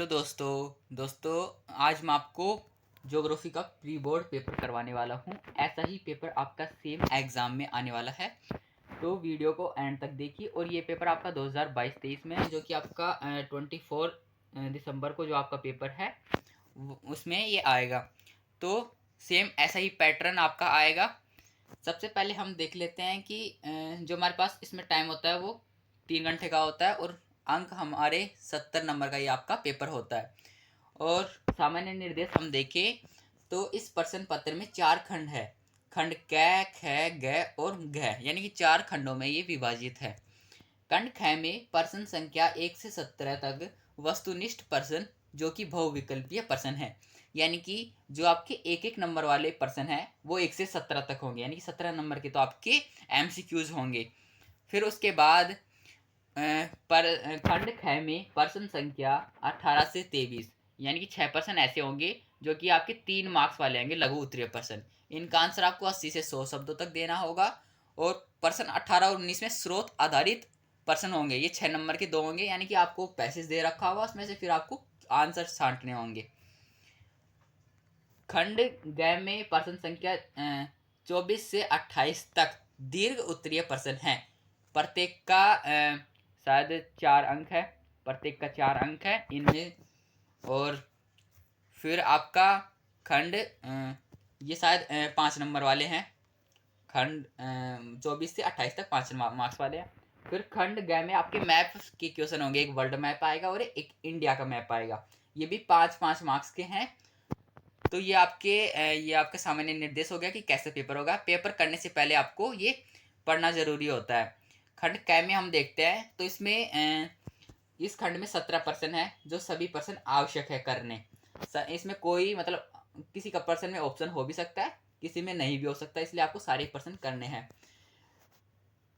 Hello दोस्तों आज मैं आपको ज्योग्राफी का प्री बोर्ड पेपर करवाने वाला हूँ। ऐसा ही पेपर आपका सेम एग्ज़ाम में आने वाला है, तो वीडियो को एंड तक देखिए। और ये पेपर आपका 2022-23 में है, जो कि आपका 24 दिसंबर को जो आपका पेपर है उसमें ये आएगा। तो सेम ऐसा ही पैटर्न आपका आएगा। सबसे पहले हम देख लेते हैं कि जो हमारे पास इसमें टाइम होता है वो 3 घंटे का होता है, और अंक हमारे 70 नंबर का ये आपका पेपर होता है। और सामान्य निर्देश हम देखें तो इस प्रश्न पत्र में 4 खंड है। खंड क, ख, ग और घ, यानी कि 4 खंडों में ये विभाजित है। खंड ख में प्रश्न संख्या 1 से 17 तक वस्तुनिष्ठ प्रश्न, जो कि बहुविकल्पीय प्रश्न है, यानी कि जो आपके एक एक नंबर वाले प्रश्न हैं वो 1 से 17 तक होंगे, यानी कि 17 नंबर के तो आपके MCQs होंगे। फिर उसके बाद पर खंड ख में प्रश्न संख्या 18 से 23, यानी कि 6 प्रश्न ऐसे होंगे जो कि आपके 3 मार्क्स वाले होंगे, लघु उत्तरीय प्रश्न। इनका आंसर आपको 80 से 100 शब्दों तक देना होगा। और प्रश्न 18 और 19 में स्रोत आधारित प्रश्न होंगे, ये 6 नंबर के 2 होंगे, यानी कि आपको पैसेज दे रखा होगा, उसमें से फिर आपको आंसर छांटने होंगे। खंड ग में प्रश्न संख्या 24 से 28 तक दीर्घ उत्तरीय प्रश्न है। प्रत्येक का शायद 4 अंक है, प्रत्येक का 4 अंक है इनमें। और फिर आपका खंड ये शायद 5 नंबर वाले हैं। खंड 24 से 28 तक 5 मार्क्स वाले हैं। फिर खंड ग में आपके मैप के क्वेश्चन होंगे, एक वर्ल्ड मैप आएगा और एक इंडिया का मैप आएगा, ये भी 5-5 मार्क्स के हैं। तो ये आपके सामान्य निर्देश हो गया कि कैसे पेपर होगा। पेपर करने से पहले आपको ये पढ़ना जरूरी होता है। खंड क में हम देखते हैं तो इसमें इस खंड में 17 प्रश्न है, जो सभी प्रश्न आवश्यक है करने। इसमें कोई मतलब किसी का प्रश्न में ऑप्शन हो भी सकता है, किसी में नहीं भी हो सकता, इसलिए आपको सारे प्रश्न करने हैं।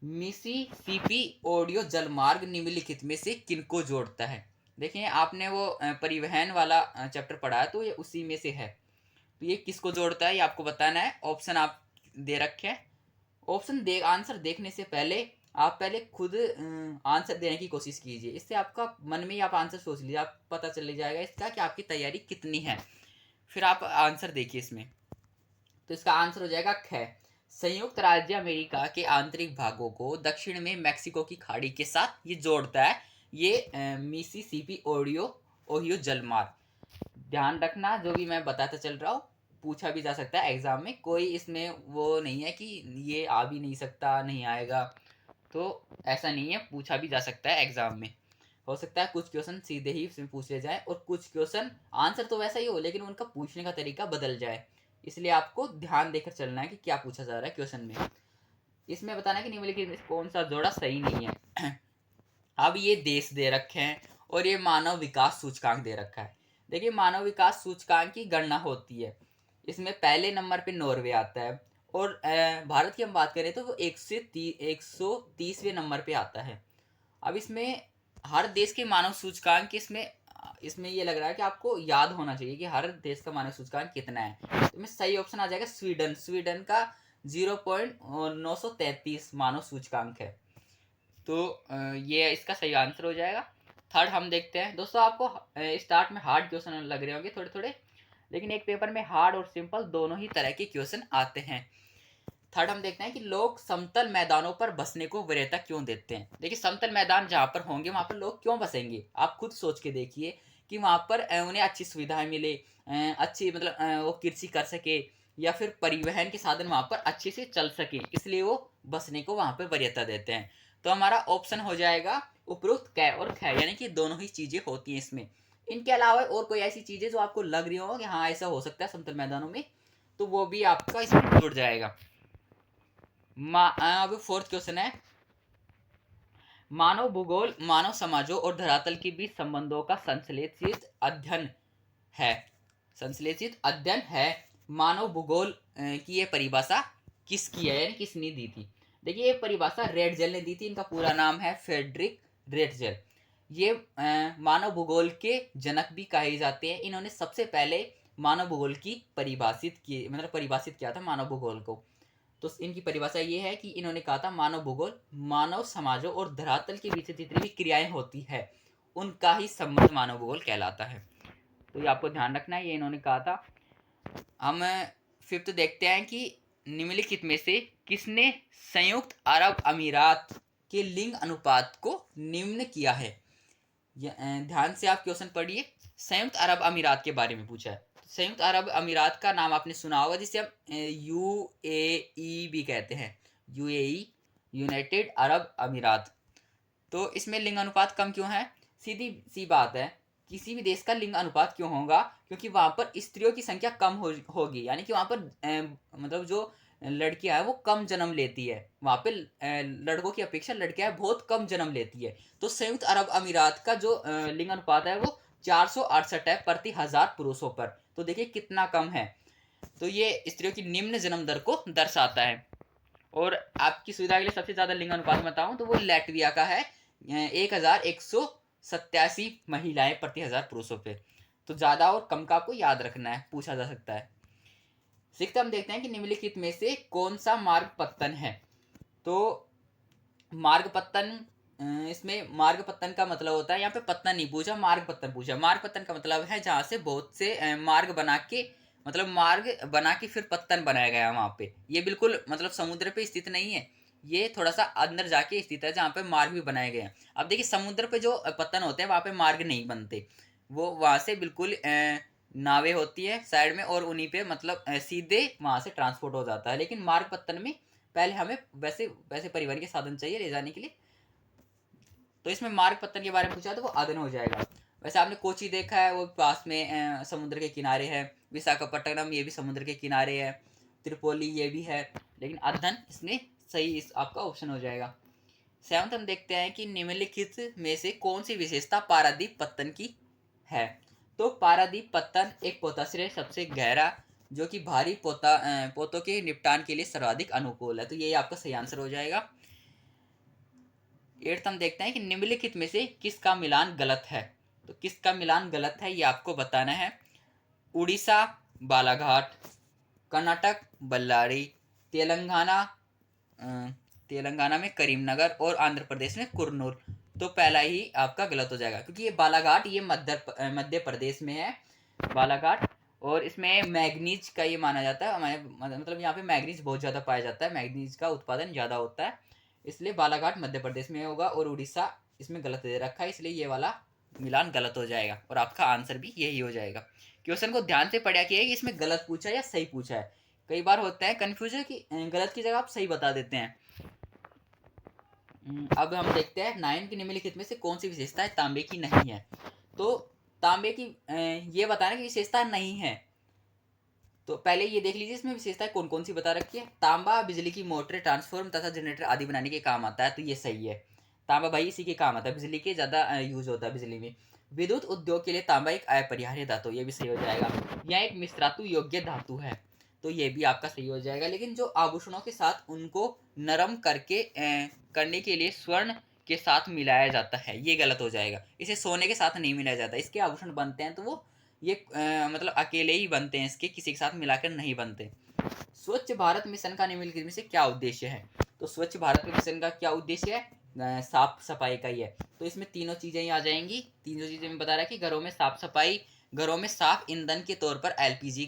मिसिसिपी ऑडियो जलमार्ग निम्नलिखित में से किनको जोड़ता है? देखिए आपने वो परिवहन वाला चैप्टर पढ़ा है, तो ये उसी में से है। तो ये किसको जोड़ता है ये आपको बताना है। ऑप्शन आप दे रखे हैं। आंसर देखने से पहले आप पहले खुद आंसर देने की कोशिश कीजिए। इससे आपका मन में ही आप आंसर सोच लीजिए, आप पता चल जाएगा इसका कि आपकी तैयारी कितनी है। फिर आप आंसर देखिए इसमें। तो इसका आंसर हो जाएगा ख। संयुक्त राज्य अमेरिका के आंतरिक भागों को दक्षिण में मैक्सिको की खाड़ी के साथ ये जोड़ता है, ये मिसिसिपी ओहियो जलमार्ग। ध्यान रखना, जो भी मैं बताता चल रहा हूँ पूछा भी जा सकता है एग्जाम में, कोई इसमें वो नहीं है कि ये आ भी नहीं सकता, नहीं आएगा, तो ऐसा नहीं है, पूछा भी जा सकता है एग्जाम में। हो सकता है कुछ क्वेश्चन सीधे ही इसमें पूछ ले जाए और कुछ क्वेश्चन आंसर तो वैसा ही हो लेकिन उनका पूछने का तरीका बदल जाए, इसलिए आपको ध्यान देकर चलना है कि क्या पूछा जा रहा है क्वेश्चन में। इसमें बताना है कि निम्नलिखित में कौन सा जोड़ा सही नहीं है। अब ये देश दे रखे हैं और ये मानव विकास सूचकांक दे रखा है। देखिए मानव विकास सूचकांक की गणना होती है, इसमें पहले नंबर पे नॉर्वे आता है, और भारत की हम बात करें तो वो 130वें नंबर पे आता है। अब इसमें हर देश के मानव सूचकांक इसमें इसमें ये लग रहा है कि आपको याद होना चाहिए कि हर देश का मानव सूचकांक कितना है। तो इसमें सही ऑप्शन आ जाएगा स्वीडन। स्वीडन का 0.933 मानव सूचकांक है, तो ये इसका सही आंसर हो जाएगा। थर्ड हम देखते हैं। दोस्तों आपको स्टार्ट में हार्ड क्वेश्चन लग रहे होंगे थोड़े थोड़े, लेकिन एक पेपर में हार्ड और सिंपल दोनों ही तरह के क्वेश्चन आते हैं। थर्ड हम देखते हैं कि लोग समतल मैदानों पर बसने को वरीयता क्यों देते हैं। देखिए समतल मैदान जहाँ पर होंगे वहाँ पर लोग क्यों बसेंगे, आप खुद सोच के देखिए कि वहाँ पर उन्हें अच्छी सुविधाएं मिले, अच्छी मतलब वो कृषि कर सके, या फिर परिवहन के साधन वहाँ पर अच्छे से चल सके, इसलिए वो बसने को वहाँ पर वरीयता देते हैं। तो हमारा ऑप्शन हो जाएगा उपरोक्त क और ख, यानी कि दोनों ही चीजें होती हैं इसमें। इनके अलावा और कोई ऐसी चीजें जो आपको लग रही हो कि हाँ ऐसा हो सकता है समतल मैदानों में, तो वो भी आपका इसमें जुड़ जाएगा। अब फोर्थ क्वेश्चन है, मानव भूगोल मानव समाजों और धरातल के बीच संबंधों का संश्लेषित अध्ययन है। संश्लेषित अध्ययन है। मानव भूगोल की ये परिभाषा किसकी है, यानी किसने दी थी। देखिए ये परिभाषा रेटजेल ने दी थी, इनका पूरा नाम है फ्रेडरिक रेटजेल। ये मानव भूगोल के जनक भी कहे जाते हैं। इन्होंने सबसे पहले मानव भूगोल की परिभाषित किया था मानव भूगोल को। तो इनकी परिभाषा ये है कि इन्होंने कहा था मानव भूगोल मानव समाजों और धरातल के बीच जितनी भी क्रियाएं होती है उनका ही संबंध मानव भूगोल कहलाता है। तो ये आपको ध्यान रखना है, ये इन्होंने कहा था। हम फिफ्थ देखते हैं कि निम्नलिखित में से किसने संयुक्त अरब अमीरात के लिंग अनुपात को निम्न किया है। ध्यान से आप क्वेश्चन पढ़िए। संयुक्त अरब अमीरात के बारे में पूछा है। संयुक्त अरब अमीरात का नाम आपने सुना होगा, जिसे हम UAE भी कहते हैं। UAE, यूनाइटेड अरब अमीरात। तो इसमें लिंग अनुपात कम क्यों है? सीधी सी बात है, किसी भी देश का लिंग अनुपात क्यों होगा? क्योंकि वहां पर स्त्रियों की संख्या कम होगी, यानी कि वहां पर मतलब जो लड़कियां हैं वो कम जन्म लेती है। वहां पे लड़कों की अपेक्षा लड़कियां बहुत कम जन्म लेती है। तो संयुक्त अरब अमीरात का जो लिंग अनुपात है वो 468 है प्रति 1000 पुरुषों पर। तो देखिए कितना कम है। तो ये स्त्रियों की निम्न जन्म दर को दर्शाता है। और आपकी सुविधा के लिए सबसे ज्यादा लिंग अनुपात बताऊं तो वो लैटविया का है, 1187 महिलाएं प्रति 1000 पुरुषों पे। तो ज्यादा और कम का आपको याद रखना है, पूछा जा सकता है। सिक्स्थ हम देखते हैं कि निम्नलिखित में से कौन सा मार्ग पत्तन है। तो मार्ग पत्तन, इसमें मार्ग पत्तन का मतलब होता है, यहाँ पे पत्तन नहीं पूछा, मार्ग पत्तन पूछा। मार्ग पत्तन का मतलब है जहाँ से बहुत से मार्ग बना के, मतलब मार्ग बना के फिर पत्तन बनाया गया वहां पे। ये बिल्कुल मतलब समुद्र पे स्थित नहीं है, ये थोड़ा सा अंदर जाके स्थित है जहाँ पे मार्ग भी बनाए गए हैं। अब देखिए समुद्र पे जो पत्तन होते हैं वहां पे मार्ग नहीं बनते, वो वहां से बिल्कुल नावें होती है साइड में, और उन्हीं पे मतलब सीधे वहां से ट्रांसपोर्ट हो जाता है। लेकिन मार्ग पत्तन में पहले हमें वैसे वैसे परिवहन के साधन चाहिए ले जाने के लिए। तो इसमें मार्ग पत्तन के बारे में पूछा तो वो आदन हो जाएगा। वैसे आपने कोची देखा है, वो पास में समुद्र के किनारे है। विशाखापट्टनम ये भी समुद्र के किनारे है। त्रिपोली ये भी है, लेकिन अदन इसमें सही इस आपका ऑप्शन हो जाएगा। सेवंथ हम देखते हैं कि निम्नलिखित में से कौन सी विशेषता पारादीप पत्तन की है। तो पारादीप पत्तन एक पोताश्रय सबसे गहरा, जो कि भारी पोतों के निपटान के लिए सर्वाधिक अनुकूल है। तो ये आपका सही आंसर हो जाएगा। एट्थ हम देखते हैं कि निम्नलिखित में से किसका मिलान गलत है। तो किसका मिलान गलत है ये आपको बताना है। उड़ीसा बालाघाट, कर्नाटक बल्लारी, तेलंगाना तेलंगाना में करीमनगर, और आंध्र प्रदेश में कुरनूल। तो पहला ही आपका गलत हो जाएगा, क्योंकि ये बालाघाट ये मध्य प्रदेश में है, बालाघाट। और इसमें मैग्नीज का ये माना जाता है, हमारे मतलब यहाँ पे मैग्नीज बहुत ज़्यादा पाया जाता है, मैग्नीज का उत्पादन ज़्यादा होता है, इसलिए बालाघाट मध्य प्रदेश में होगा। और उड़ीसा इसमें गलत दे रखा है, इसलिए ये वाला मिलान गलत हो जाएगा, और आपका आंसर भी यही हो जाएगा। क्वेश्चन को ध्यान से पढ़ा किया कि इसमें गलत पूछा है या सही पूछा है। कई बार होता है कन्फ्यूजन कि गलत की जगह आप सही बता देते हैं। अब हम देखते हैं नाइन की निम्नलिखित में से कौन सी विशेषता तांबे की नहीं है। तो तांबे की ये बताना कि विशेषता नहीं है। तो पहले ये देख लीजिए इसमें विशेषताएं कौन कौन सी बता रखी है। तांबा बिजली की मोटर, ट्रांसफॉर्म तथा जनरेटर आदि बनाने के काम आता है, तो ये सही है। तांबा भाई इसी के काम आता है, बिजली के ज़्यादा यूज होता है बिजली में। विद्युत उद्योग के लिए तांबा एक अपरिहार्य धातु, ये भी सही हो जाएगा। यह एक मिश्रातु योग्य धातु है, तो ये भी आपका सही हो जाएगा। लेकिन जो आभूषणों के साथ उनको नरम करके करने के लिए स्वर्ण के साथ मिलाया जाता है, ये गलत हो जाएगा। इसे सोने के साथ नहीं मिलाया जाता, इसके आभूषण बनते हैं तो वो ये मतलब अकेले ही बनते हैं, इसके किसी के साथ मिलाकर नहीं बनते। स्वच्छ भारत मिशन का निम्नलिखित में से क्या उद्देश्य है। तो स्वच्छ भारत मिशन का क्या उद्देश्य है, साफ सफाई का ही है। तो इसमें तीनों चीजें ही आ जाएंगी। तीनों चीजें में बता रहा है कि घरों में साफ सफाई, घरों में साफ ईंधन के तौर पर एलपीजी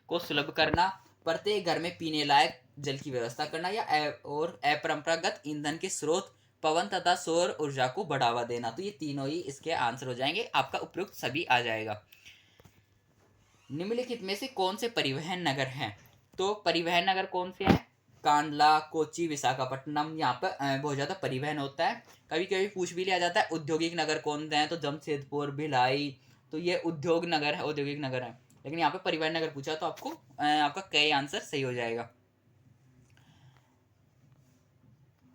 को सुलभ करना, प्रत्येक घर में पीने लायक जल की व्यवस्था करना, या और अपरंपरागत ईंधन के स्रोत पवन तथा सौर ऊर्जा को बढ़ावा देना। तो ये तीनों ही इसके आंसर हो जाएंगे, आपका उपयुक्त सभी आ जाएगा। निम्नलिखित में से कौन से परिवहन नगर हैं। तो परिवहन नगर कौन से हैं, कांडला, कोची, विशाखापट्टनम, यहाँ पर बहुत ज़्यादा परिवहन होता है। कभी कभी पूछ भी लिया जाता है औद्योगिक नगर कौन से हैं, तो जमशेदपुर, भिलाई, तो ये उद्योग नगर है, औद्योगिक नगर है। लेकिन यहाँ पे परिवहन नगर पूछा तो आपको आपका कई आंसर सही हो जाएगा।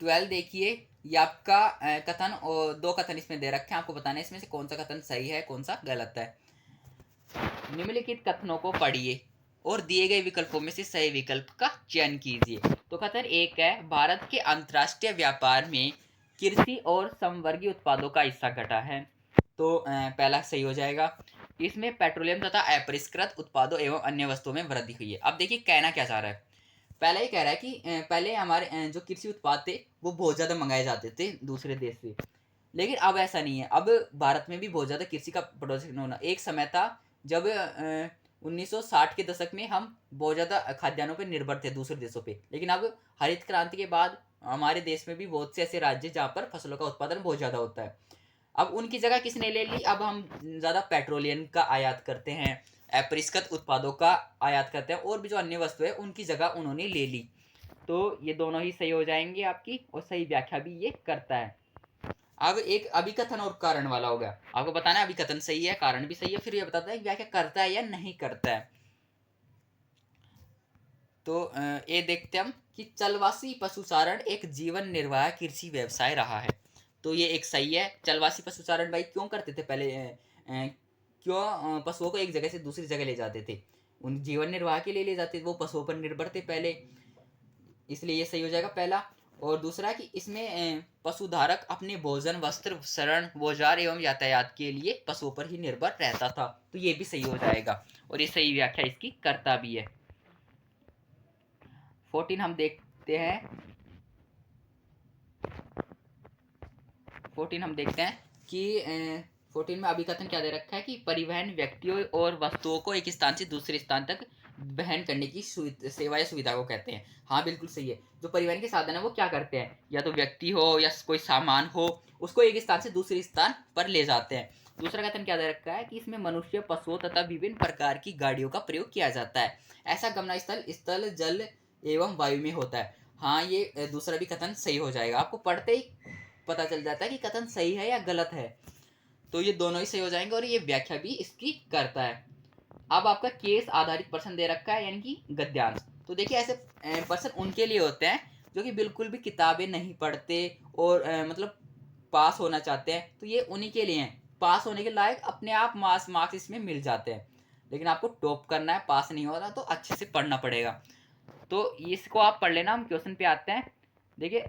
12 देखिए, ये आपका कथन, और दो कथन इसमें दे रखे हैं, आपको बताना है इसमें से कौन सा कथन सही है कौन सा गलत है। निम्नलिखित कथनों को पढ़िए और दिए गए विकल्पों में से सही विकल्प का चयन कीजिए। तो कथन एक है, भारत के अंतर्राष्ट्रीय व्यापार में कृषि और समवर्गीय उत्पादों का हिस्सा घटा है। तो पहला सही हो जाएगा। इसमें पेट्रोलियम तथा अपरिष्कृत उत्पादों एवं अन्य वस्तुओं में वृद्धि हुई है। अब देखिए कहना क्या चाह रहा है। पहला ही कह रहा है कि पहले हमारे जो कृषि उत्पाद थे वो बहुत ज़्यादा मंगाए जाते थे दूसरे देश से, लेकिन अब ऐसा नहीं है। अब भारत में भी बहुत ज़्यादा कृषि का प्रोडक्शन होना, एक समय था जब 1960 के दशक में हम बहुत ज़्यादा खाद्यान्नों पर निर्भर थे दूसरे देशों पे, लेकिन अब हरित क्रांति के बाद हमारे देश में भी बहुत से ऐसे राज्य जहाँ पर फसलों का उत्पादन बहुत ज़्यादा होता है। अब उनकी जगह किसने ले ली? अब हम ज़्यादा पेट्रोलियम का आयात करते हैं, अपरिष्कृत उत्पादों का आयात करते हैं, और भी जो अन्य वस्तु है उनकी जगह उन्होंने ले ली। तो ये दोनों ही सही हो जाएंगे आपकी, और सही व्याख्या भी ये करता है। अब एक अभिकथन और कारण वाला हो गया। आपको बताना है अभिकथन सही है, कारण भी सही है, फिर ये बताता है व्याख्या करता है या नहीं करता है। तो ये देखते हम कि चलवासी पशुचारण एक जीवन निर्वाह कृषि व्यवसाय रहा है। तो ये एक सही है। चलवासी पशुचारण भाई क्यों करते थे पहले? क्यों पशुओं को एक जगह से दूसरी जगह ले जाते थे? उन जीवन निर्वाह के लिए ले जाते थे, वो पशुओं पर निर्भर थे पहले, इसलिए ये सही हो जाएगा पहला। और दूसरा कि इसमें पशुधारक अपने भोजन, वस्त्र, शरण, औजार एवं यातायात के लिए पशुओं पर ही निर्भर रहता था, तो ये भी सही हो जाएगा, और ये सही व्याख्या इसकी करता भी है। 14 हम देखते हैं। 14 हम देखते हैं कि 14 में अभिकथन क्या दे रखा है कि परिवहन व्यक्तियों और वस्तुओं को एक स्थान से दूसरे स्थान तक वहन करने की सेवा या सुविधा को कहते हैं। हाँ बिल्कुल सही है। जो परिवहन के साधन है वो क्या करते हैं? या तो व्यक्ति हो या कोई सामान हो, उसको एक स्थान से दूसरे स्थान पर ले जाते हैं। दूसरा कथन क्या दे रखा है कि इसमें मनुष्य, पशुओं तथा विभिन्न प्रकार की गाड़ियों का प्रयोग किया जाता है। ऐसा गमन स्थल जल एवं वायु में होता है। हाँ, ये दूसरा भी कथन सही हो जाएगा। आपको पढ़ते ही पता चल जाता है कि कथन सही है या गलत है, तो ये दोनों ही सही हो जाएंगे, और ये व्याख्या भी इसकी करता है। अब आपका केस आधारित प्रश्न दे रखा है, यानी कि गद्यांश। तो देखिए ऐसे प्रश्न उनके लिए होते हैं जो कि बिल्कुल भी किताबें नहीं पढ़ते और मतलब पास होना चाहते हैं, तो ये उन्हीं के लिए हैं। पास होने के लायक अपने आप मार्क्स इसमें मिल जाते हैं, लेकिन आपको टॉप करना है, पास नहीं हो रहा तो अच्छे से पढ़ना पड़ेगा। तो इसको आप पढ़ लेना। हम क्वेश्चन पे आते हैं। देखिए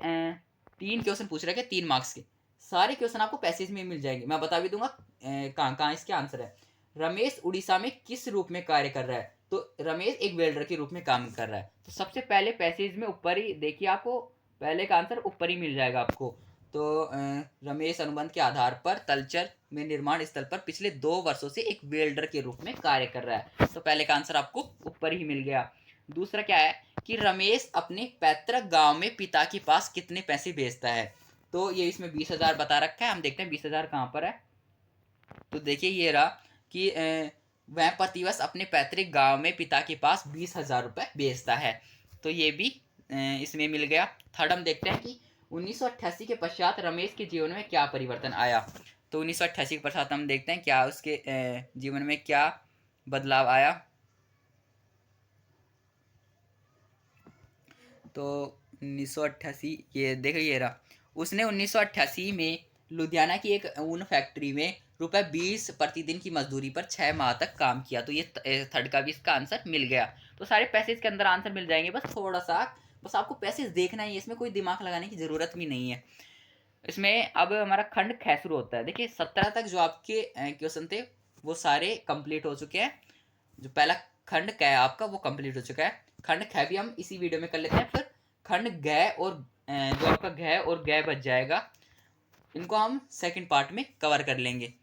3 क्वेश्चन पूछ रखे 3 मार्क्स के, सारे क्वेश्चन आपको पैसेज में मिल जाएंगे, मैं बता भी दूंगा कहाँ कहाँ इसके आंसर है। रमेश उड़ीसा में किस रूप में कार्य कर रहा है? तो रमेश एक वेल्डर के रूप में काम कर रहा है। तो सबसे पहले पैसेज में ऊपर ही देखिए, आपको पहले का आंसर ऊपर ही मिल जाएगा आपको। तो रमेश अनुबंध के आधार पर तलचर में निर्माण स्थल पर पिछले 2 वर्षों से एक वेल्डर के रूप में कार्य कर रहा है, तो पहले का आंसर आपको ऊपर ही मिल गया। दूसरा क्या है कि रमेश अपने पैतृक गांव में पिता के पास कितने पैसे भेजता है? तो ये इसमें 20,000 बता रखा है। हम देखते हैं 20,000 कहाँ पर है। तो देखिए ये रहा कि वह प्रतिवर्ष अपने पैतृक गांव में पिता के पास 20,000 रुपये भेजता है, तो ये भी इसमें मिल गया। थर्ड हम देखते हैं कि 1988 के पश्चात रमेश के जीवन में क्या परिवर्तन आया। तो 1988 के पश्चात हम देखते हैं क्या उसके जीवन में क्या बदलाव आया। तो 1988 ये देखिए ये रहा। उसने 1988 में लुधियाना की एक ऊन फैक्ट्री में ₹20 प्रतिदिन की मजदूरी पर 6 माह तक काम किया। तो ये थर्ड का भी इसका आंसर मिल गया। तो सारे पैसेज के अंदर आंसर मिल जाएंगे, बस थोड़ा सा बस आपको पैसेज देखना ही है, इसमें कोई दिमाग लगाने की ज़रूरत भी नहीं है। इसमें अब हमारा खंड ख शुरू होता है। देखिए 17 तक जो आपके क्वेश्चन थे वो सारे कंप्लीट हो चुके हैं। जो पहला खंड क है आपका वो कंप्लीट हो चुका है। खंड ख भी हम इसी वीडियो में कर लेते हैं। फिर खंड ग और जो आपका घ और ग बच जाएगा, इनको हम सेकंड पार्ट में कवर कर लेंगे।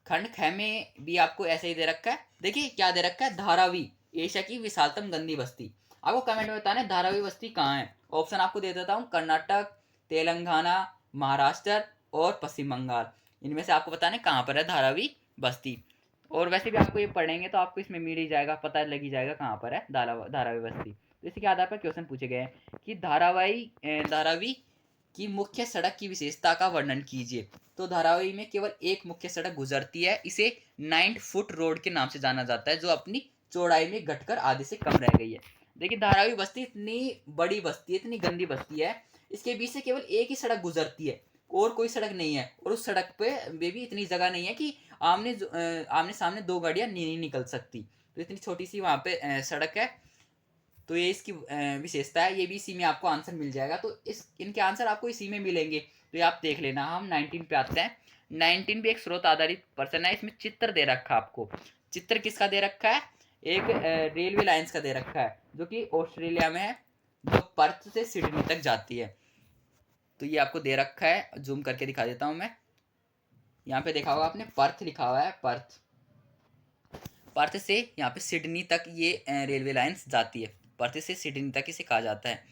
खंड ख में भी आपको ऐसे ही दे रखा है। देखिए क्या दे रखा है, धारावी एशिया की विशालतम गंदी बस्ती। आपको कमेंट में बताना है धारावी बस्ती कहाँ है। ऑप्शन आपको दे देता हूँ, कर्नाटक, तेलंगाना, महाराष्ट्र और पश्चिम बंगाल। इनमें से आपको बताना है कहाँ पर है धारावी बस्ती। और वैसे भी आपको ये पढ़ेंगे तो आपको इसमें मिल ही जाएगा, पता लग ही जाएगा कहाँ पर है धारावी बस्ती। तो इसी के आधार पर क्वेश्चन पूछे गए हैं कि धारावी की मुख्य सड़क की विशेषता का वर्णन कीजिए। तो धारावी में केवल एक मुख्य सड़क गुजरती है, इसे 9 फुट रोड के नाम से जाना जाता है, जो अपनी चौड़ाई में घटकर आधे से कम रह गई है। देखिए धारावी बस्ती इतनी बड़ी बस्ती है, इतनी गंदी बस्ती है, इसके बीच से केवल एक ही सड़क गुजरती है और कोई सड़क नहीं है, और उस सड़क पे भी इतनी जगह नहीं है कि आमने सामने 2 गाड़ियां नहीं निकल सकती। तो इतनी छोटी सी वहाँ पे सड़क है। तो ये इसकी विशेषता है, ये भी इसी में आपको आंसर मिल जाएगा। तो इनके आंसर आपको इसी में मिलेंगे, तो ये आप देख लेना। हम 19 पे आते हैं। 19 भी एक स्रोत आधारित प्रश्न है। इसमें चित्र दे रखा है आपको। चित्र किसका दे रखा है? एक रेलवे लाइन्स का दे रखा है, जो कि ऑस्ट्रेलिया में है, जो पर्थ से सिडनी तक जाती है। तो ये आपको दे रखा है, जूम करके दिखा देता हूँ मैं। यहाँ पे देखा होगा आपने पर्थ लिखा हुआ है, पर्थ। पर्थ से यहाँ पे सिडनी तक ये रेलवे लाइन्स जाती है, पर्थ से सिडनी तक इसे कहा जाता है।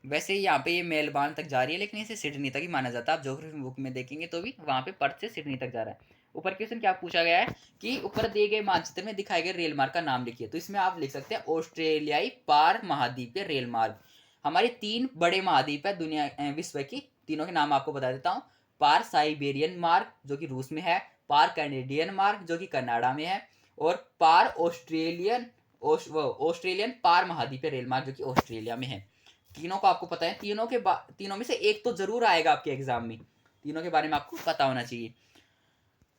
वैसे यहाँ पे ये मेलबर्न तक जा रही है, लेकिन इसे सिडनी तक ही माना जाता है। आप ज्योग्राफी बुक में देखेंगे तो भी वहाँ पे पर्थ से सिडनी तक जा रहा है। ऊपर क्वेश्चन क्या पूछा गया है कि ऊपर दिए गए मानचित्र में दिखाए गए रेल मार्ग का नाम लिखिए। तो इसमें आप लिख सकते हैं ऑस्ट्रेलियाई पार महाद्वीपीय रेल मार्ग। हमारे 3 बड़े महाद्वीप है दुनिया विश्व की, तीनों के नाम आपको बता देता हूँ। पार साइबेरियन मार्ग जो कि रूस में है, पार कैनेडियन मार्ग जो कि कनाडा में है, और पार ऑस्ट्रेलियन पार महाद्वीपीय रेल मार्ग जो कि ऑस्ट्रेलिया में है। तीनों को आपको पता है, तीनों में से एक तो जरूर आएगा आपके एग्जाम में, तीनों के बारे में आपको पता होना चाहिए।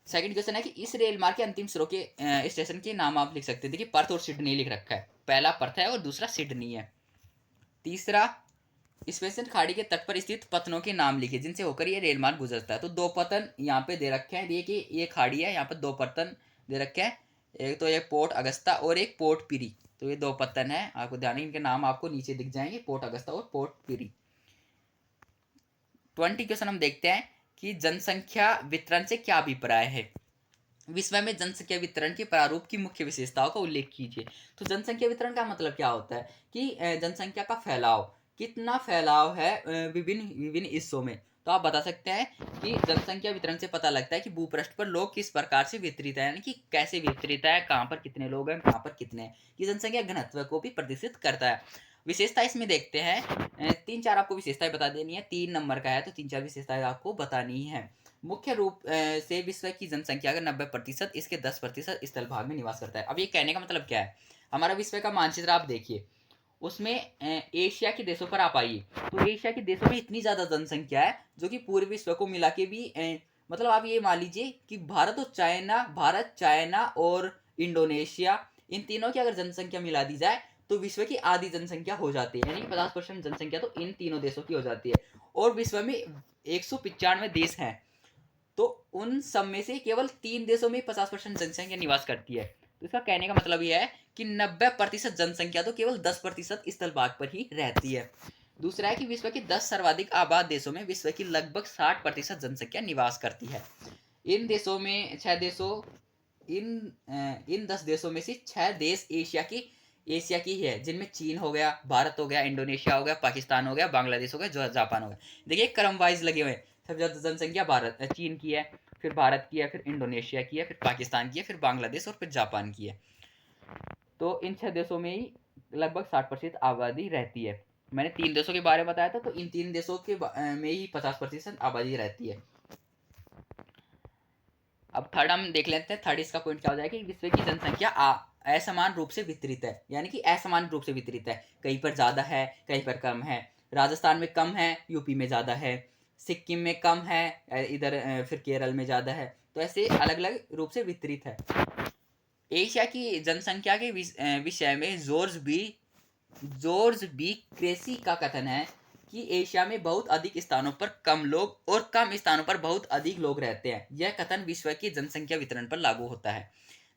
सेकंड क्वेश्चन है कि इस रेल मार्ग के अंतिम सिरों के स्टेशन के नाम आप लिख सकते हैं। देखिए पर्थ और सिडनी लिख रखा है, पहला पर्थ है और दूसरा सिडनी है। तीसरा, स्पेन खाड़ी के तट पर स्थित पतनों के नाम लिखिए जिनसे होकर ये रेल मार्ग गुजरता है। तो 2 पतन यहाँ पे दे रखे हैं, देखिए ये खाड़ी है, यहाँ पर 2 पतन दे रखे हैं, एक तो ये पोर्ट अगस्ता और एक पोर्ट पिरी। तो ये 2 पतन है, आपको ध्यान, इनके नाम आपको नीचे दिख जाएंगे, पोर्ट अगस्ता और पोर्ट पिरी। 20 क्वेश्चन हम देखते हैं कि जनसंख्या वितरण से क्या अभिप्राय है। विश्व में जनसंख्या वितरण के प्रारूप की मुख्य विशेषताओं का उल्लेख कीजिए। तो जनसंख्या वितरण का मतलब क्या होता है कि जनसंख्या का फैलाव, कितना फैलाव है विभिन्न विभिन्न हिस्सों में। तो आप बता सकते हैं कि जनसंख्या वितरण से पता लगता है कि भूपृष्ठ पर लोग किस प्रकार से वितरित है, यानी कि कैसे वितरित है, कहाँ पर कितने लोग हैं, कहाँ पर कितने हैं। ये जनसंख्या घनत्व को भी प्रदर्शित करता है। विशेषता इसमें देखते हैं, 3-4 आपको विशेषताएं बता देनी है, 3 नंबर का है तो 3-4 विशेषताएं आपको बतानी है। मुख्य रूप से विश्व की जनसंख्या का 90% इसके 10% स्थल भाग में निवास करता है। अब ये कहने का मतलब क्या है, हमारा विश्व का मानचित्र आप देखिए, उसमें एशिया के देशों पर आप आइए, तो एशिया के देशों में इतनी ज्यादा जनसंख्या है जो कि पूरे विश्व को मिला के भी मतलब आप ये मान लीजिए कि भारत चाइना और इंडोनेशिया, इन तीनों की अगर जनसंख्या मिला दी जाए तो विश्व की आधी जनसंख्या हो जाती है, यानी कि 50% जनसंख्या तो इन तीनों देशों की हो जाती है। और विश्व में 195 देश हैं, तो उन सब में से केवल 3 देशों में 50% जनसंख्या निवास करती है। तो इसका कहने का मतलब यह है कि 90% जनसंख्या तो केवल 10% स्थल भाग पर ही रहती है। दूसरा है कि विश्व के 10 सर्वाधिक आबाद देशों में विश्व की लगभग 60% जनसंख्या निवास करती है। इन देशों में 6 देशों इन 10 देशों में से 6 देश एशिया की है, जिनमें चीन हो गया, भारत हो गया, इंडोनेशिया हो गया, पाकिस्तान हो गया, बांग्लादेश हो गया, जापान हो गया। देखिए क्रम वाइज लगे हुए हैं, सबसे ज्यादा जनसंख्या चीन की है, फिर भारत की है, फिर इंडोनेशिया की है, फिर पाकिस्तान की है, फिर बांग्लादेश और फिर जापान की है। तो इन 6 देशों में ही लगभग 60% आबादी रहती है। मैंने 3 देशों के बारे में बताया था, तो इन 3 देशों के में ही 50% आबादी रहती है। अब थर्ड हम देख लेते हैं, थर्ड इसका पॉइंट क्या हो जाएगा कि विश्व की जनसंख्या असमान रूप से वितरित है, यानी कि असमान रूप से वितरित है, कहीं पर ज्यादा है, कहीं पर कम है। राजस्थान में कम है, यूपी में ज्यादा है, सिक्किम में कम है, इधर फिर केरल में ज्यादा है। तो ऐसे अलग अलग रूप से वितरित है। एशिया की जनसंख्या के विषय में जॉर्ज बी क्रेसी का कथन है कि एशिया में बहुत अधिक स्थानों पर कम लोग और कम स्थानों पर बहुत अधिक लोग रहते हैं। यह कथन विश्व की जनसंख्या वितरण पर लागू होता है।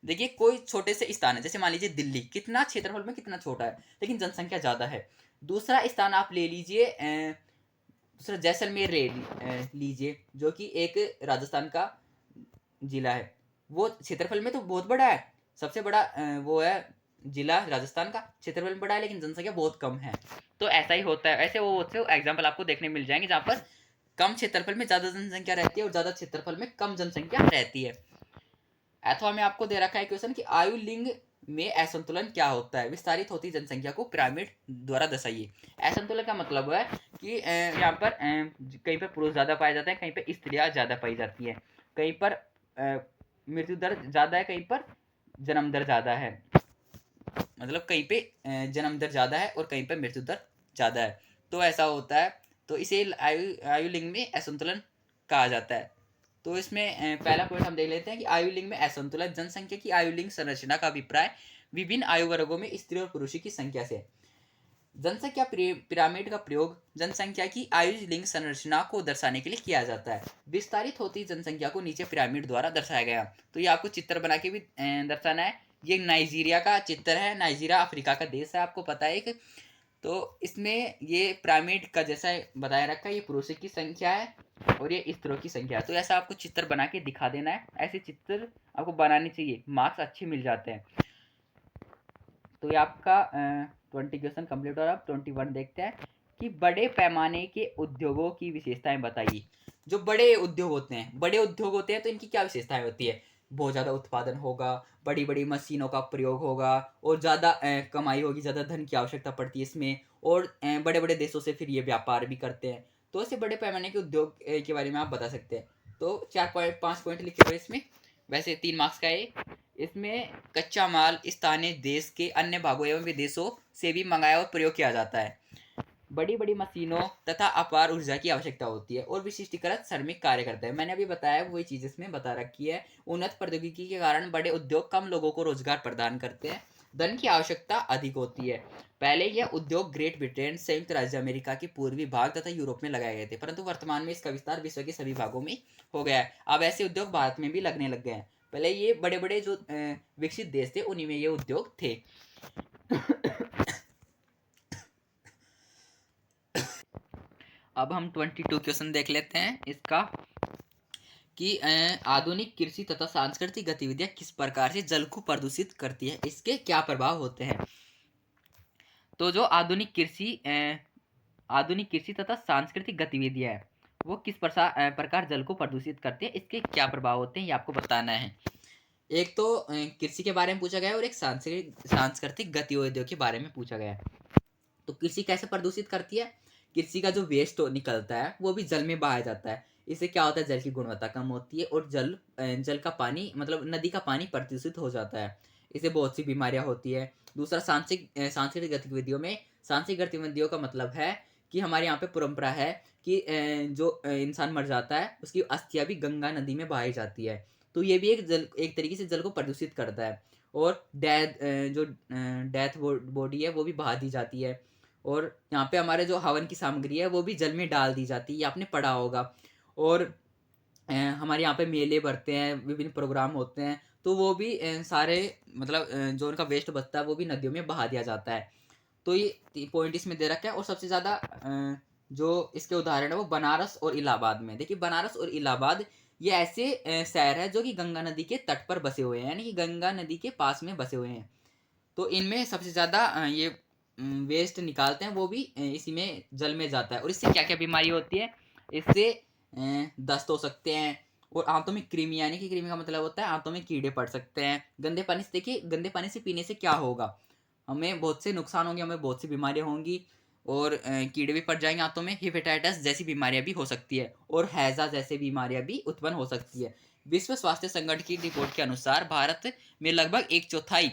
देखिए कोई छोटे से स्थान है, जैसे मान लीजिए दिल्ली, कितना क्षेत्रफल में कितना छोटा है लेकिन जनसंख्या ज्यादा है। दूसरा स्थान आप ले लीजिए, दूसरा जैसलमेर लीजिए, जो कि एक राजस्थान का जिला है। वो क्षेत्रफल में तो बहुत बड़ा है, सबसे बड़ा वो है जिला राजस्थान का, क्षेत्रफल में बड़ा है लेकिन जनसंख्या बहुत कम है। तो ऐसा ही होता है, ऐसे वो एग्जाम्पल आपको देखने मिल जाएंगे जहाँ पर कम क्षेत्रफल में ज्यादा जनसंख्या रहती है और ज्यादा क्षेत्रफल में कम जनसंख्या रहती है। अथवा में आपको दे रखा है क्वेश्चन कि आयु लिंग में असंतुलन क्या होता है, विस्तारित होती जनसंख्या को पिरामिड द्वारा दर्शाइए। असंतुलन का मतलब है कि यहाँ पर कहीं पर पुरुष ज्यादा पाए जाते हैं, कहीं पर स्त्रियां ज्यादा पाई जाती है, कहीं पर मृत्यु दर ज्यादा है, कहीं पर जन्म दर ज्यादा है, मतलब कहीं पे जन्म दर ज्यादा है और कहीं पे मृत्यु दर ज्यादा है। तो ऐसा होता है, तो इसे आयु लिंग में असंतुलन कहा जाता है। तो इसमें पहला पॉइंट हम देख लेते हैं कि आयु लिंग में असंतुलन, जनसंख्या की आयु लिंग संरचना का अभिप्राय विभिन्न आयु वर्गों में स्त्री और पुरुष की संख्या से। जनसंख्या पिरामिड का प्रयोग जनसंख्या की आयु लिंग संरचना को दर्शाने के लिए किया जाता है। विस्तारित होती जनसंख्या को नीचे पिरामिड द्वारा दर्शाया गया। तो ये आपको चित्र बना के भी दर्शाना है। ये नाइजीरिया का चित्र है, नाइजीरिया अफ्रीका का देश है, आपको पता है। तो इसमें ये पिरामिड का जैसा बताया रखा है, ये पुरुषों की संख्या है और ये स्त्रियों की संख्या है। तो ऐसा आपको चित्र बना के दिखा देना है, ऐसे चित्र आपको बनाने चाहिए, मार्क्स अच्छे मिल जाते हैं। तो ये आपका 20 क्वेश्चन कंप्लीट हो रहा है। 21 देखते हैं कि बड़े पैमाने के उद्योगों की विशेषताएं बताइए। जो बड़े उद्योग होते हैं तो इनकी क्या विशेषताएं होती है? बहुत ज़्यादा उत्पादन होगा, बड़ी बड़ी मशीनों का प्रयोग होगा और ज़्यादा कमाई होगी, ज़्यादा धन की आवश्यकता पड़ती है इसमें, और बड़े बड़े देशों से फिर ये व्यापार भी करते हैं। तो ऐसे बड़े पैमाने के उद्योग के बारे में आप बता सकते हैं। तो 4.5 पॉइंट लिखे हुए इसमें, वैसे 3 मार्क्स का है। इसमें कच्चा माल स्थानीय देश के अन्य भागों एवं विदेशों से भी मंगाया और प्रयोग किया जाता है। बड़ी बड़ी मशीनों तथा अपार ऊर्जा की आवश्यकता होती है और विशिष्टीकृत श्रमिक कार्य करते हैं। मैंने अभी बताया वही चीज इसमें बता रखी है। उन्नत प्रौद्योगिकी के कारण बड़े उद्योग कम लोगों को रोजगार प्रदान करते हैं, धन की आवश्यकता अधिक होती है। पहले यह उद्योग ग्रेट ब्रिटेन, संयुक्त राज्य अमेरिका के पूर्वी भाग तथा यूरोप में लगाए गए थे, परंतु वर्तमान में इसका विस्तार विश्व के सभी भागों में हो गया है। अब ऐसे उद्योग भारत में भी लगने लग गए हैं। पहले ये बड़े बड़े जो विकसित देश थे उन्हीं में ये उद्योग थे। अब हम 22 क्वेश्चन देख लेते हैं इसका कि आधुनिक कृषि तथा सांस्कृतिक गतिविधियां किस प्रकार से जल को प्रदूषित करती है, इसके क्या प्रभाव होते हैं। तो जो आधुनिक कृषि तथा सांस्कृतिक गतिविधियां है वो किस प्रकार जल को प्रदूषित करती है, इसके क्या प्रभाव होते हैं, ये आपको बताना है। एक तो कृषि के बारे में पूछा गया है और एक सांस्कृतिक गतिविधियों के बारे में पूछा गया है। तो कृषि कैसे प्रदूषित करती है? कृषि का जो वेस्ट निकलता है वो भी जल में बहाया जाता है। इससे क्या होता है, जल की गुणवत्ता कम होती है और जल का पानी मतलब नदी का पानी प्रदूषित हो जाता है। इससे बहुत सी बीमारियां होती है। दूसरा सांस्कृतिक गतिविधियों का मतलब है कि हमारे यहाँ पे परंपरा है कि जो इंसान मर जाता है उसकी अस्थियां भी गंगा नदी में बहाई जाती है। तो ये भी एक तरीके से जल को प्रदूषित करता है। और डेथ बॉडी है वो भी बहा दी जाती है। और यहाँ पे हमारे जो हवन की सामग्री है वो भी जल में डाल दी जाती है, ये आपने पढ़ा होगा। और हमारे यहाँ पे मेले भरते हैं, विभिन्न प्रोग्राम होते हैं, तो वो भी सारे मतलब जो उनका वेस्ट बचता है वो भी नदियों में बहा दिया जाता है। तो ये पॉइंट इसमें दे रखा है। और सबसे ज़्यादा जो इसके उदाहरण है वो बनारस और इलाहाबाद में। देखिए बनारस और इलाहाबाद ये ऐसे शहर है जो कि गंगा नदी के तट पर बसे हुए हैं, यानी कि गंगा नदी के पास में बसे हुए हैं। तो इनमें सबसे ज़्यादा ये वेस्ट निकालते हैं वो भी इसी में जल में जाता है। और इससे क्या क्या बीमारी होती है? इससे दस्त हो सकते हैं और आंतों में कृमि, यानी कि कृमि का मतलब होता है आंतों में कीड़े पड़ सकते हैं। गंदे पानी से, देखिए गंदे पानी से पीने से क्या होगा, हमें बहुत से नुकसान होंगे, हमें बहुत सी बीमारियां होंगी और कीड़े भी पड़ जाएंगे आंतों में। हेपेटाइटिस जैसी बीमारियां भी हो सकती है और हैजा जैसी बीमारियां भी उत्पन्न हो सकती है। विश्व स्वास्थ्य संगठन की रिपोर्ट के अनुसार भारत में लगभग 1/4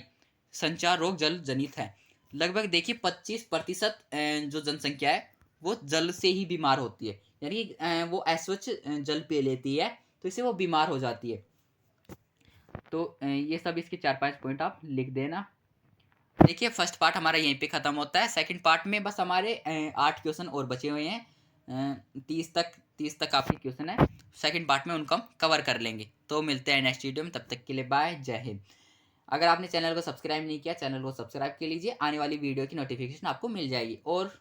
संचार रोग जल जनित है। लगभग देखिए 25% जो जनसंख्या है वो जल से ही बीमार होती है, यानी वो अस्वच्छ जल पी लेती है तो इससे वो बीमार हो जाती है। तो ये सब इसके 4-5 पॉइंट आप लिख देना। देखिए फर्स्ट पार्ट हमारा यहीं पे खत्म होता है। सेकंड पार्ट में बस हमारे 8 क्वेश्चन और बचे हुए हैं। 30 तक आपके क्वेश्चन है। सेकंड पार्ट में उनको हम कवर कर लेंगे। तो मिलते हैं नेक्स्ट वीडियो में, तब तक के लिए बाय, जय हिंद। अगर आपने चैनल को सब्सक्राइब नहीं किया, चैनल को सब्सक्राइब कर लीजिए, आने वाली वीडियो की नोटिफिकेशन आपको मिल जाएगी। और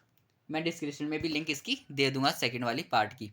मैं डिस्क्रिप्शन में भी लिंक इसकी दे दूंगा सेकंड वाली पार्ट की।